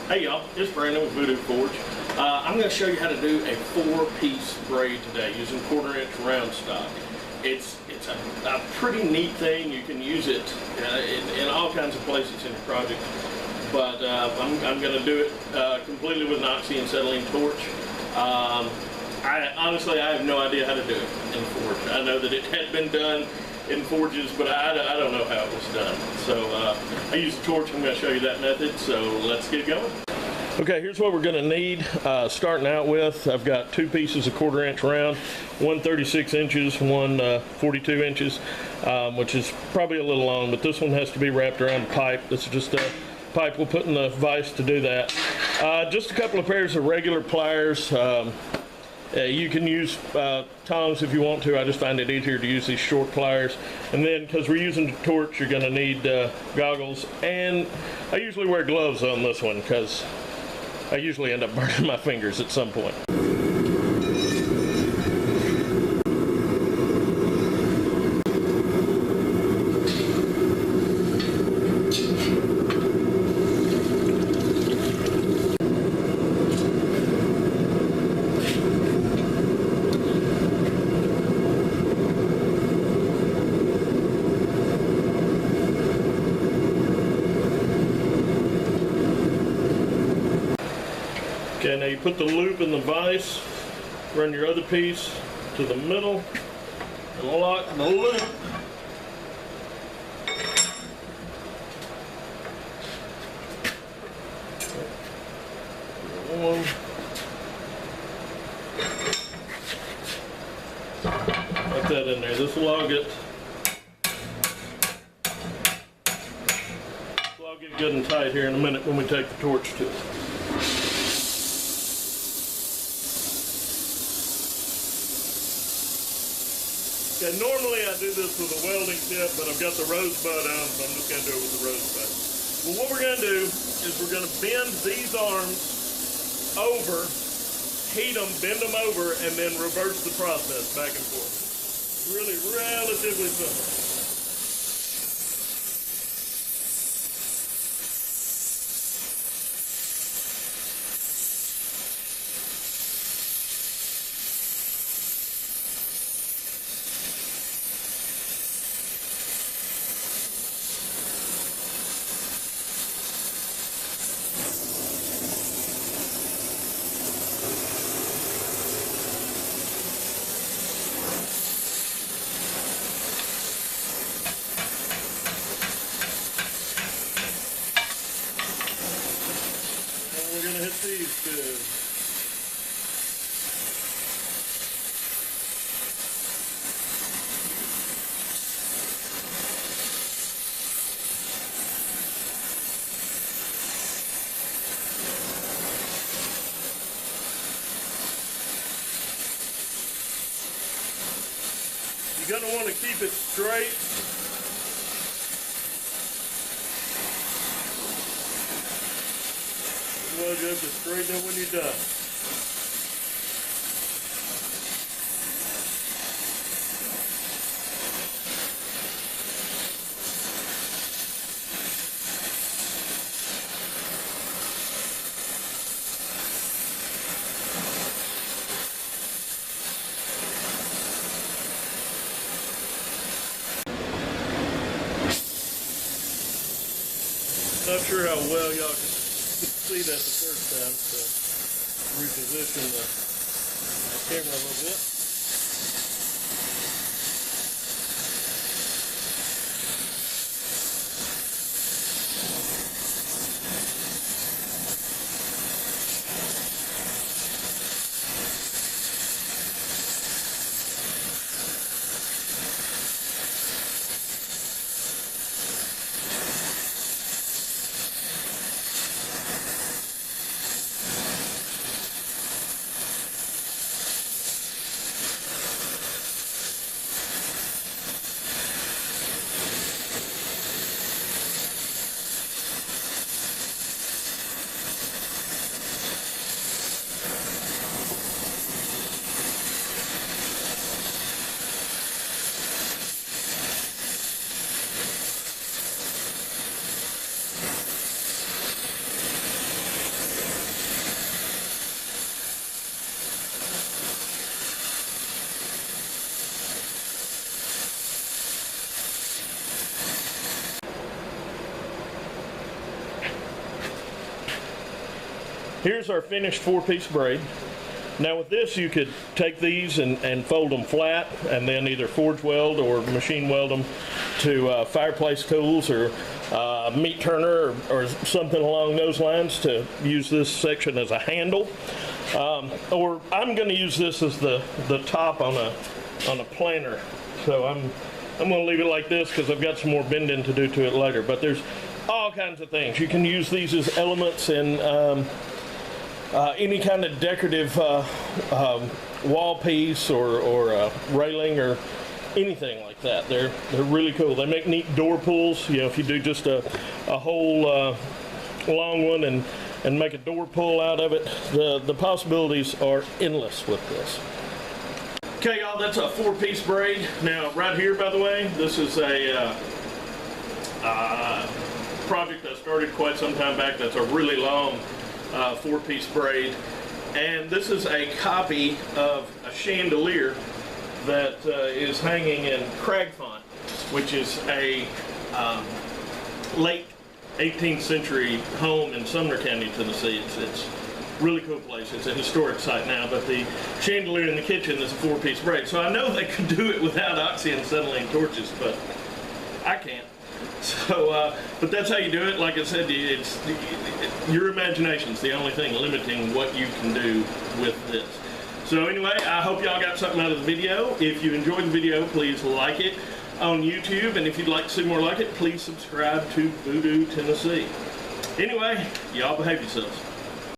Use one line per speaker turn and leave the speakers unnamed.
Hey y'all, it's Brandon with Voodoo Forge. I'm going to show you how to do a 4-piece braid today using 1/4-inch round stock. It's a pretty neat thing. You can use it in all kinds of places in your project. But I'm going to do it completely with an oxy-acetylene torch. Honestly, I have no idea how to do it in Forge. I know that it had been done in forges, but I don't know how it was done. So I use a torch. I'm going to show you that method. So let's get going. Okay, here's what we're going to need. Starting out with, I've got 2 pieces of 1/4-inch round, one 36 inches, one 42 inches, which is probably a little long, but this one has to be wrapped around a pipe. This is just a pipe we'll put in the vise to do that. Just a couple of pairs of regular pliers. You can use tongs if you want to. I just find it easier to use these short pliers. And then, because we're using the torch, you're going to need goggles. And I usually wear gloves on this one because I usually end up burning my fingers at some point. Okay, now you put the loop in the vise, run your other piece to the middle, and lock the loop. One. Put that in there. This will all get good and tight here in a minute when we take the torch to it. Okay, normally I do this with a welding tip, but I've got the rosebud on, so I'm just going to do it with the rosebud. Well, what we're going to do is we're going to bend these arms over, heat them, bend them over, and then reverse the process back and forth. Really relatively simple. We're going to hit these two. You're going to want to keep it straight. Well, you have to straighten it when you're done. Not sure how well y'all can see that the first time, so reposition the camera a little bit. Here's our finished 4-piece braid. Now with this, you could take these and fold them flat and then either forge weld or machine weld them to fireplace tools or meat turner or something along those lines to use this section as a handle. Or I'm going to use this as the top on a planer. So I'm going to leave it like this because I've got some more bending to do to it later. But there's all kinds of things. You can use these as elements in any kind of decorative wall piece or railing or anything like that. They're really cool. They make neat door pulls. You know, if you do just a whole long one and make a door pull out of it, the possibilities are endless with this. Okay, y'all, that's a 4-piece braid. Now, right here, by the way, this is a project I started quite some time back. That's a really long 4-piece braid, and this is a copy of a chandelier that is hanging in Cragfont, which is a late 18th century home in Sumner County, Tennessee. It's a really cool place. It's a historic site now, but the chandelier in the kitchen is a 4-piece braid. So I know they could do it without oxy-acetylene torches, but I can't. So, but that's how you do it. Like I said, it's your imagination's the only thing limiting what you can do with this. So anyway, I hope y'all got something out of the video. If you enjoyed the video, please like it on YouTube, and if you'd like to see more like it, please subscribe to Voodoo Tennessee. Anyway, y'all behave yourselves.